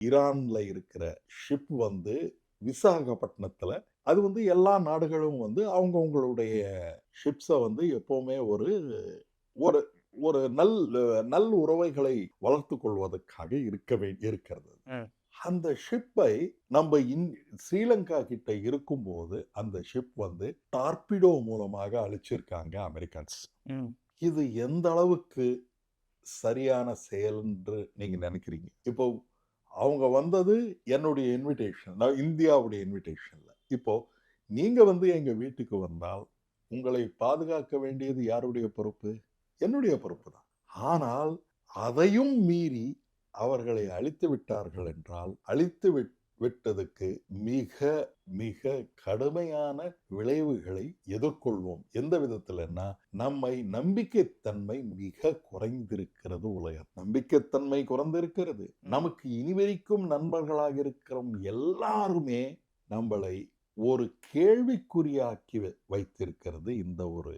ஈரான்ல இருக்கிற ஷிப் வந்து விசாகப்பட்டினத்துல அது வந்து எல்லா நாடுகளும் வந்து அவங்கவங்களுடைய ஷிப்ஸ வந்து எப்பவுமே ஒரு ஒரு ஒரு நல் உறவைகளை வளர்த்துக் கொள்வதற்காக இருக்கிறது. ம். அந்த ஷிப்பை நம்ம ஸ்ரீலங்கா கிட்ட இருக்கும்போது, அந்த ஷிப் வந்து டார்பிடோ மூலமாக அழிச்சிருக்காங்க அமெரிக்கன்ஸ். ம். இது எந்த அளவுக்கு சரியான செயல் என்று நீங்க நினைக்கிறீங்க? இப்போ அவங்க வந்தது என்னுடைய இன்விடேஷன். நான் இந்தியாவுடைய இன்விடேஷன்ல. இப்போ நீங்க வந்து எங்க வீட்டுக்கு வந்தால், உங்களை பாதுகாக்க வேண்டியது யாருடைய பொறுப்பு? என்னுடைய பொறுப்பு தான். ஆனால் அதையும் மீறி அவர்களை அழித்து விட்டார்கள் என்றால், விட்டதுக்கு மிக, மிக கடுமையான விளைவுகளை எதிர்கொள்வோம். எந்த விதத்திலன்னா, நம்மை நம்பிக்கைத்தன்மை மிக குறைந்திருக்கிறது உலகம். நம்பிக்கைத்தன்மை குறைந்திருக்கிறது. ம். நமக்கு இனிவரைக்கும் நண்பர்களாக இருக்கிற எல்லாருமே நம்மளை ஒரு கேள்விக்குறியாக்கி வைத்திருக்கிறது இந்த ஒரு